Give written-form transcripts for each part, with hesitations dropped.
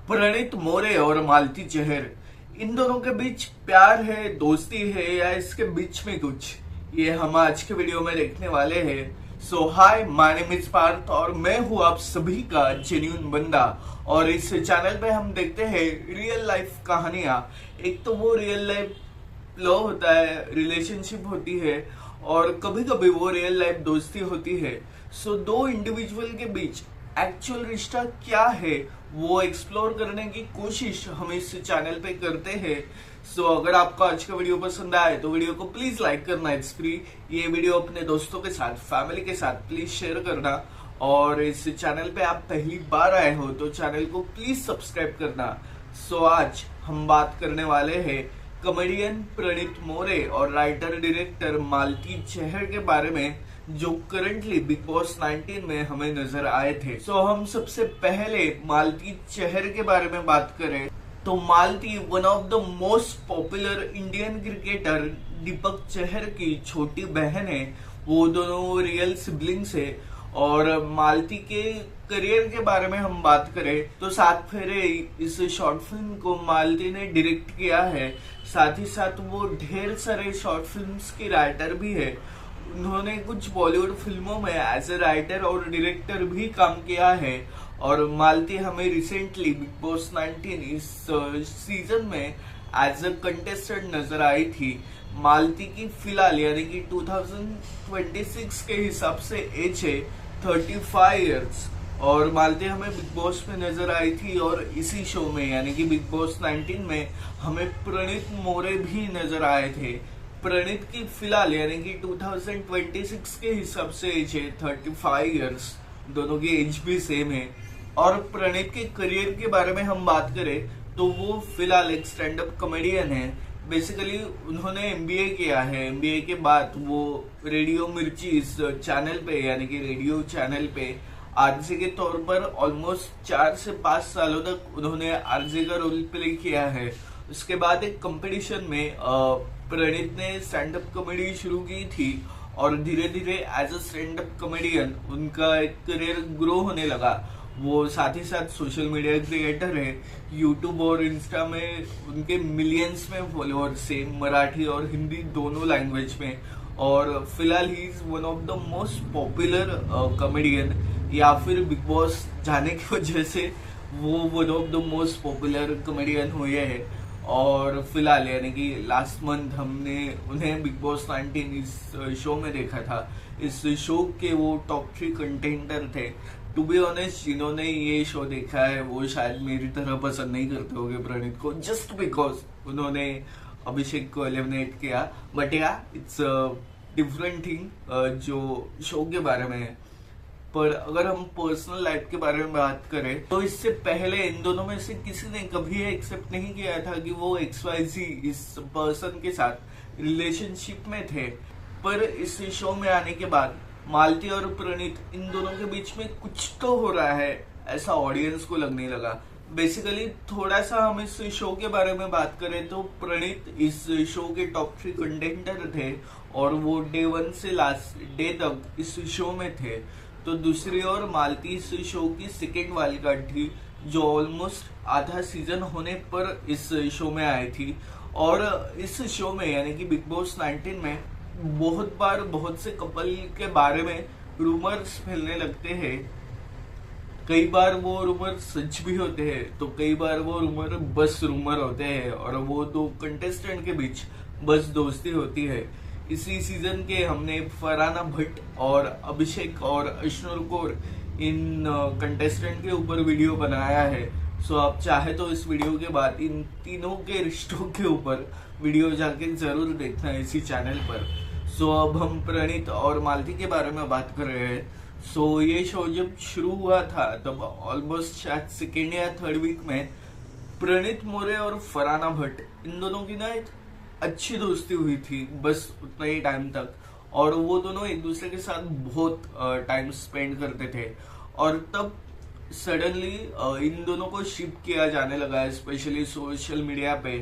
प्रणीत मोरे और मालती चहर, इन दोनों के बीच प्यार है, दोस्ती है, या इसके बीच में कुछ, ये हम आज के वीडियो में देखने वाले हैं। सो हाय, माय नेम इज पार्थ और मैं हूँ आप सभी का जेन्युइन बंदा। और इस चैनल पे हम देखते हैं रियल लाइफ कहानियां। एक तो वो रियल लाइफ लव होता है, रिलेशनशिप होती है, और कभी कभी वो रियल लाइफ दोस्ती होती है। सो दो इंडिविजुअल के बीच एक्चुअल रिश्ता क्या है वो एक्सप्लोर करने की कोशिश हम इस चैनल पे करते हैं। सो अगर आपको आज का वीडियो पसंद आए तो वीडियो को प्लीज लाइक करना, इट्स फ्री। ये वीडियो अपने दोस्तों के साथ, फैमिली के साथ प्लीज शेयर करना। और इस चैनल पे आप पहली बार आए हो तो चैनल को प्लीज सब्सक्राइब करना। सो आज हम बात करने वाले हैं कॉमेडियन प्रणीत मोरे और राइटर डायरेक्टर मालती चहर के बारे में, जो करंटली बिग बॉस 19 में हमें नजर आए थे। सो हम सबसे पहले मालती चहर के बारे में बात करें तो Malti one of the most popular Indian cricketer Deepak Chahar की छोटी बहन है। वो दोनों रियल सिबलिंग्स है। और मालती के करियर के बारे में हम बात करें तो सात फेरे इस शॉर्ट फिल्म को मालती ने डायरेक्ट किया है। साथ ही साथ वो ढेर सारे शॉर्ट फिल्म्स की राइटर भी है। उन्होंने कुछ बॉलीवुड फिल्मों में एज ए राइटर और डायरेक्टर भी काम किया है। और मालती हमें रिसेंटली बिग बॉस 19 इस सीजन में एज अ कंटेस्टेंट नजर आई थी। मालती की फिलहाल यानी कि 2026 के हिसाब से एज है 35 इयर्स। और मालती हमें बिग बॉस में नजर आई थी, और इसी शो में यानी कि बिग बॉस 19 में हमें प्रणीत मोरे भी नजर आए थे। प्रणीत की फिलहाल यानी कि 2026 के हिसाब से एज है 35 इयर्स। दोनों की एज भी सेम है। और प्रणीत के करियर के बारे में हम बात करें तो वो फिलहाल एक स्टैंड अप कॉमेडियन है। बेसिकली उन्होंने एमबीए किया है। एमबीए के बाद वो रेडियो मिर्ची इस चैनल पे यानी कि रेडियो चैनल पे आरजे के तौर पर ऑलमोस्ट 4 से 5 सालों तक उन्होंने आरजे का रोल प्ले किया है। उसके बाद एक कंपटीशन में प्रणीत ने स्टैंड अप कॉमेडी शुरू की थी, और धीरे धीरे as a stand up comedian उनका एक करियर ग्रो होने लगा। वो साथ ही साथ सोशल मीडिया क्रिएटर है। यूट्यूब और इंस्टा में उनके मिलियंस में फॉलोअर्स है, मराठी और हिंदी दोनों लैंग्वेज में। और फिलहाल he is one of the most popular comedian, या फिर बिग बॉस जाने की वजह से वो one of the most popular comedian हुए हैं। और फिलहाल यानी कि लास्ट मंथ हमने उन्हें बिग बॉस 19 इस शो में देखा था। इस शो के वो टॉप 3 कंटेंटर थे। टू बी ऑनेस्ट, जिन्होंने ये शो देखा है वो शायद मेरी तरह पसंद नहीं करते होंगे प्रणीत को, जस्ट बिकॉज उन्होंने अभिषेक को एलिमिनेट किया। बट या इट्स डिफरेंट थिंग जो शो के बारे में है। पर अगर हम पर्सनल लाइफ के बारे में बात करें तो इससे पहले इन दोनों में से किसी ने कभी एक्सेप्ट नहीं किया था कि वो XYZ इस पर्सन के साथ रिलेशनशिप में थे। पर इस शो में आने के बाद मालती और प्रणीत, इन दोनों के बीच में कुछ तो हो रहा है, ऐसा ऑडियंस को लगने लगा। बेसिकली थोड़ा सा हम इस शो के बारे में बात करें तो प्रणीत इस शो के टॉप 3 कंटेंटर थे, और वो डे 1 से लास्ट डे तक इस शो में थे। तो दूसरी ओर मालती इस शो की सेकेंड वाइल्ड कार्ड थी, जो ऑलमोस्ट आधा सीजन होने पर इस शो में आई थी। और इस शो में यानी कि बिग बॉस 19 में बहुत बार बहुत से कपल के बारे में रूमर्स फैलने लगते हैं। कई बार वो रूमर सच भी होते हैं, तो कई बार वो रूमर बस रूमर होते हैं, और वो दो कंटेस्टेंट के बीच बस दोस्ती होती है। इसी सीजन के हमने फरहाना भट्ट और अभिषेक और अश्नुर कौर, इन कंटेस्टेंट के ऊपर वीडियो बनाया है। सो आप चाहे तो इस वीडियो के बाद इन तीनों के रिश्तों के ऊपर वीडियो जाके जरूर देखना है इसी चैनल पर। सो अब हम प्रणीत और मालती के बारे में बात कर रहे हैं। सो ये शो जब शुरू हुआ था तब ऑलमोस्ट शायद सेकेंड या थर्ड वीक में प्रणीत मोरे और फरहाना भट्ट, इन दोनों की ना एक अच्छी दोस्ती हुई थी, बस उतना ही टाइम तक। और वो दोनों एक दूसरे के साथ बहुत टाइम स्पेंड करते थे। और तब सडनली इन दोनों को शिप किया जाने लगा, स्पेशली सोशल मीडिया पे।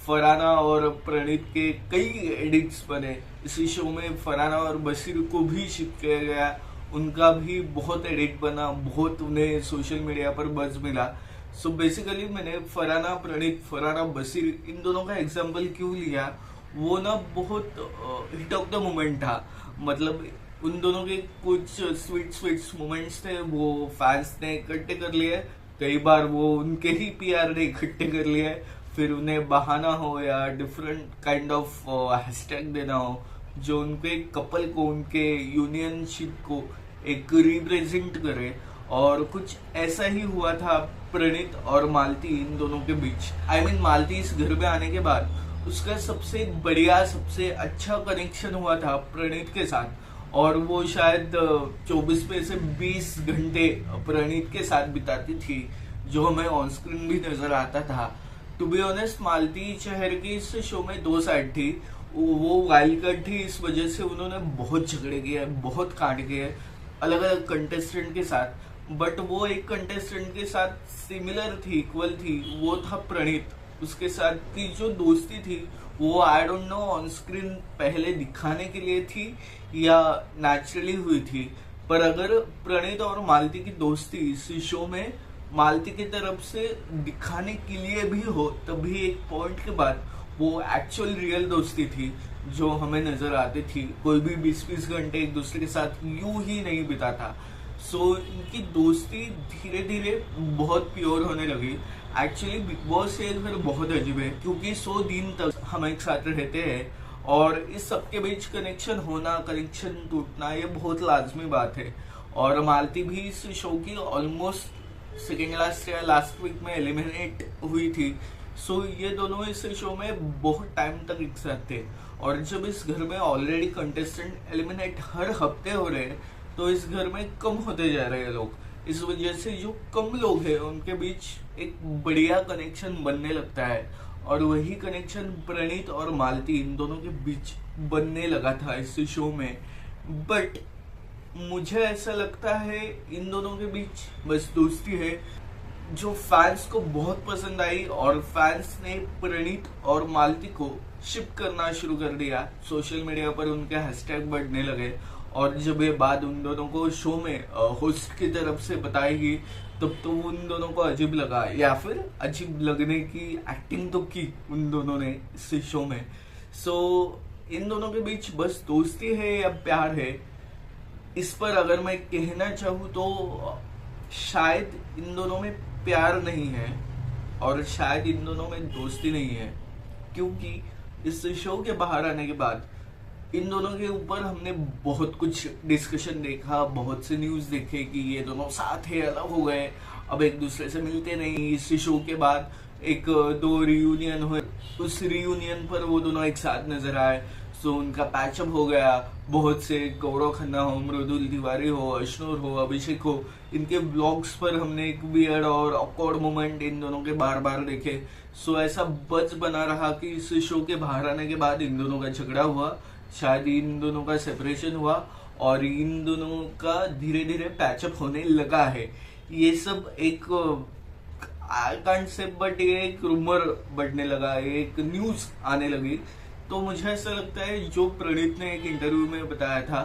फरहाना और प्रणीत के कई एडिट्स बने इसी शो में। फरहाना और बशीर को भी शिप किया गया, उनका भी बहुत एडिट बना, बहुत उन्हें सोशल मीडिया पर बज मिला। सो बेसिकली मैंने फरहाना प्रणीत, फरहाना बशीर, इन दोनों का एग्जांपल क्यों लिया, वो ना बहुत हिट ऑफ द मोमेंट था। मतलब उन दोनों के कुछ स्वीट स्वीट मोमेंट्स थे, वो फैंस ने इकट्ठे कर लिए। कई बार वो उनके ही पीआर ने इकट्ठे कर लिए, फिर उन्हें बहाना हो या डिफरेंट काइंड ऑफ हैशटैग देना हो जो उनके कपल को, उनके यूनियनशिप को एक रिप्रेजेंट करे। और कुछ ऐसा ही हुआ था प्रणीत और मालती इन दोनों के बीच। I mean, मालती इस घर में आने के बाद उसका सबसे बढ़िया, सबसे अच्छा कनेक्शन हुआ था प्रणीत के साथ। और वो शायद 24 में से 20 घंटे प्रणीत के साथ बिताती थी, जो हमें ऑन स्क्रीन भी नजर आता था। टू बी ऑनेस्ट, मालती चहर की इस शो में 2 साइड थी। वो वाइल्ड कार्ड थी, इस वजह से उन्होंने बहुत झगड़े किए, बहुत कांड किए अलग अलग कंटेस्टेंट के साथ। बट वो एक कंटेस्टेंट के साथ सिमिलर थी, इक्वल थी, वो था प्रणीत। उसके साथ की जो दोस्ती थी वो I don't know on screen पहले दिखाने के लिए थी या नेचुरली हुई थी। पर अगर प्रणीत और मालती की दोस्ती इस शो में मालती की तरफ से दिखाने के लिए भी हो, तभी एक पॉइंट के बाद वो एक्चुअल रियल दोस्ती थी जो हमें नजर आती थी। कोई भी 20-20 घंटे एक दूसरे के साथ यूं ही नहीं बिताता। सो इनकी दोस्ती धीरे धीरे बहुत प्योर होने लगी। एक्चुअली बिग बॉस ये घर बहुत अजीब है, क्योंकि 100 दिन तक हम एक साथ रहते हैं और इस सबके बीच कनेक्शन होना, कनेक्शन टूटना, ये बहुत लाजमी बात है। और मालती भी इस शो की ऑलमोस्ट सेकेंड लास्ट या लास्ट वीक में एलिमिनेट हुई थी। सो ये दोनों इस शो में बहुत टाइम तक एक साथ थे। और जब इस घर में ऑलरेडी कंटेस्टेंट एलिमिनेट हर हफ्ते हो रहे हैं, तो इस घर में कम होते जा रहे हैं लोग। इस वजह से जो कम लोग हैं उनके बीच एक बढ़िया कनेक्शन बनने लगता है। और वही कनेक्शन प्रणीत और मालती इन दोनों के बीच बनने लगा था इस शो में। बट मुझे ऐसा लगता है इन दोनों के बीच बस दोस्ती है जो फैंस को बहुत पसंद आई, और फैंस ने प्रणीत और मालती को शिप करना शुरू कर दिया। सोशल मीडिया पर उनके हैशटैग बढ़ने लगे। और जब ये बात उन दोनों को शो में होस्ट की तरफ से बताएगी, तब तो उन दोनों को अजीब लगा, या फिर अजीब लगने की एक्टिंग तो की उन दोनों ने इस शो में। सो इन दोनों के बीच बस दोस्ती है या प्यार है, इस पर अगर मैं कहना चाहूँ तो शायद इन दोनों में प्यार नहीं है और शायद इन दोनों में दोस्ती नहीं है। क्योंकि इस शो के बाहर आने के बाद इन दोनों के ऊपर हमने बहुत कुछ डिस्कशन देखा, बहुत से न्यूज देखे कि ये दोनों साथ है, अलग हो गए, अब एक दूसरे से मिलते नहीं। इस शो के बाद 1-2 रियूनियन हुए, उस रियूनियन पर वो दोनों एक साथ नजर आए। सो उनका पैचअप हो गया। बहुत से गौरव खन्ना हो, मृदुल तिवारी हो, अशनूर हो, अभिषेक हो, इनके ब्लॉग्स पर हमने एक वियर्ड और ऑकवर्ड मोमेंट इन दोनों के बार बार देखे। सो ऐसा बज बना रहा कि इस शो के बाहर आने के बाद इन दोनों का झगड़ा हुआ, शायद इन दोनों का सेपरेशन हुआ और इन दोनों का धीरे धीरे पैचअप होने लगा है। ये सब एक आई कांट से, बट ये एक रूमर बढ़ने लगा, एक न्यूज आने लगी। तो मुझे ऐसा लगता है जो प्रणीत ने एक इंटरव्यू में बताया था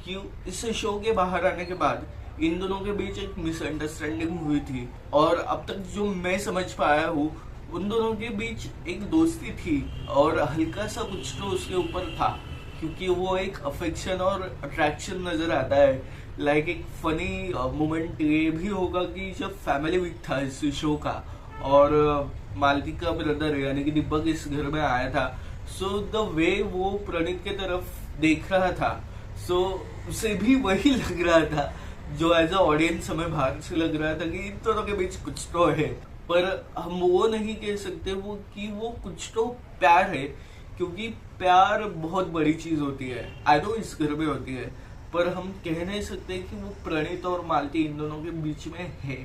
कि इस शो के बाहर आने के बाद इन दोनों के बीच एक मिसअंडरस्टैंडिंग हुई थी। और अब तक जो मैं समझ पाया हूँ, उन दोनों के बीच एक दोस्ती थी और हल्का सा कुछ तो उसके ऊपर था, क्योंकि वो एक अफेक्शन और अट्रैक्शन नजर आता है। लाइक एक फनी मोमेंट ये भी होगा कि जब फैमिली वीक था इस शो का और मालती का ब्रदर यानी कि दीपक इस घर में आया था, सो द वे वो प्रणीत के तरफ देख रहा था, सो उसे भी वही लग रहा था जो एज अ ऑडियंस हमें बाहर से लग रहा था कि इन दोनों के बीच कुछ तो है। पर हम वो नहीं कह सकते वो कि वो कुछ तो प्यार है, क्योंकि प्यार बहुत बड़ी चीज होती है। आई नो इस घर में होती है, पर हम कह नहीं सकते कि वो प्रणीत और मालती इन दोनों के बीच में है,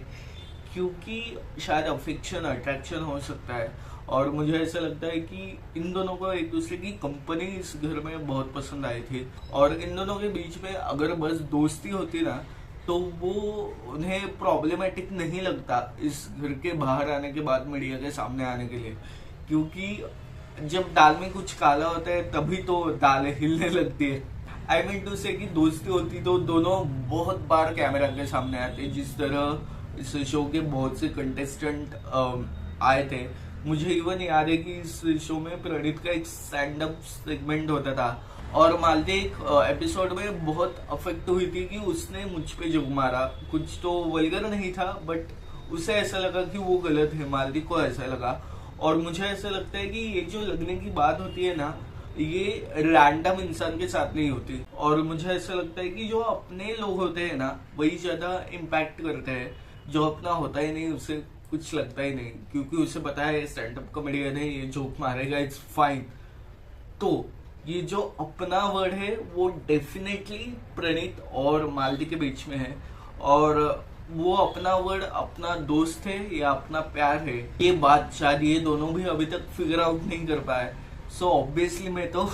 क्योंकि शायद अफेक्शन, अट्रैक्शन हो सकता है। और मुझे ऐसा लगता है कि इन दोनों को एक दूसरे की कंपनी इस घर में बहुत पसंद आई थी। और इन दोनों के बीच में अगर बस दोस्ती होती ना, तो वो उन्हें प्रॉब्लमेटिक नहीं लगता इस घर के बाहर आने के बाद मीडिया के सामने आने के लिए। क्योंकि जब दाल में कुछ काला होता है तभी तो दाल हिलने लगती है। आई मीन टू से कि दोस्ती होती तो दोनों बहुत बार कैमरा के सामने आते, जिस तरह इस शो के बहुत से कंटेस्टेंट आए थे। मुझे इवन याद है कि इस शो में प्रणीत का एक स्टैंड अप सेगमेंट होता था और मालती एक एपिसोड में बहुत अफेक्ट हुई थी कि उसने मुझ पे जोक मारा। कुछ तो वल्गर नहीं था बट उसे ऐसा लगा कि वो गलत है, मालती को ऐसा लगा। और मुझे ऐसा लगता है कि ये जो लगने की बात होती है ना, ये रैंडम इंसान के साथ नहीं होती। और मुझे ऐसा लगता है कि जो अपने लोग होते हैं ना, वही ज्यादा इम्पैक्ट करते हैं। जो अपना होता ही नहीं उसे कुछ लगता ही नहीं, क्योंकि उसे पता है स्टैंड अप कॉमेडियन है, ये जोक मारेगा, इट्स फाइन। तो ये जो अपना वर्ड है वो डेफिनेटली प्रणीत और मालती के बीच में है। और वो अपना वर्ड अपना दोस्त है या अपना प्यार है, ये बात शायद ये दोनों भी अभी तक फिगर आउट नहीं कर पाए। सो ऑब्वियसली मैं तो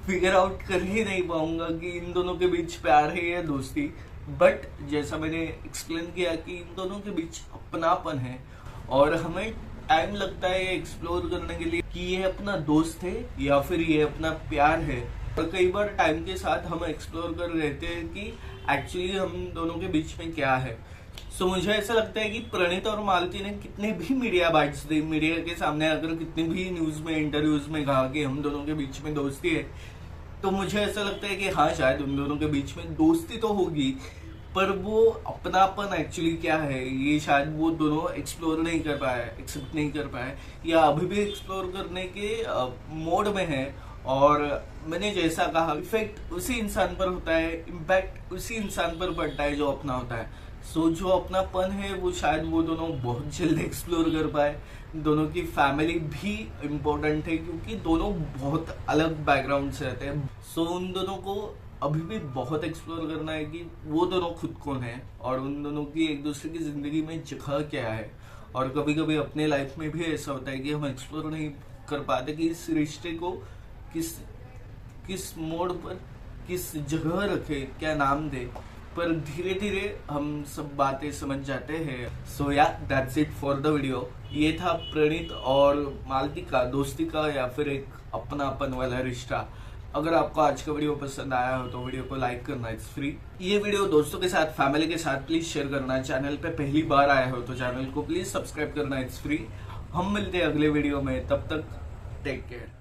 फिगर आउट कर ही नहीं पाऊंगा कि इन दोनों के बीच प्यार है या दोस्ती। बट जैसा मैंने एक्सप्लेन किया कि इन दोनों के बीच अपनापन है और हमें टाइम लगता है एक्सप्लोर करने के लिए कि ये अपना दोस्त है या फिर ये अपना प्यार है। और कई बार टाइम के साथ हम एक्सप्लोर कर रहते हैं कि एक्चुअली हम दोनों के बीच में क्या है। सो मुझे ऐसा लगता है कि प्रणीत और मालती ने कितने भी मीडिया बाइट्स दी, मीडिया के सामने आकर कितनी भी न्यूज में इंटरव्यूज में कहा कि हम दोनों के बीच में दोस्ती है, तो मुझे ऐसा लगता है कि हाँ शायद उन दोनों के बीच में दोस्ती तो होगी, पर वो अपनापन एक्चुअली क्या है ये शायद वो दोनों एक्सप्लोर नहीं कर पाए, एक्सेप्ट नहीं कर पाए, या अभी भी एक्सप्लोर करने के मोड में है। और मैंने जैसा कहा, इफेक्ट उसी इंसान पर होता है, इम्पैक्ट उसी इंसान पर पड़ता है जो अपना होता है। सो जो अपनापन है वो शायद वो दोनों बहुत जल्द एक्सप्लोर कर पाए। दोनों की फैमिली भी इम्पोर्टेंट है क्योंकि दोनों बहुत अलग बैकग्राउंड से रहते हैं। सो उन दोनों को अभी भी बहुत एक्सप्लोर करना है कि वो दोनों खुद कौन है और उन दोनों की एक दूसरे की जिंदगी में जगह क्या है। और कभी कभी अपने लाइफ में भी ऐसा होता है कि हम एक्सप्लोर नहीं कर पाते कि इस रिश्ते को किस मोड पर किस जगह रखे, क्या नाम दे, पर धीरे धीरे हम सब बातें समझ जाते हैं। सो या that's it for the video. ये था प्रणीत और मालती का दोस्ती का या फिर एक अपनापन वाला रिश्ता। अगर आपको आज का वीडियो पसंद आया हो तो वीडियो को लाइक करना, इट्स फ्री। ये वीडियो दोस्तों के साथ, फैमिली के साथ प्लीज शेयर करना। चैनल पे पहली बार आए हो तो चैनल को प्लीज सब्सक्राइब करना, इट्स फ्री। हम मिलते हैं अगले वीडियो में, तब तक टेक केयर।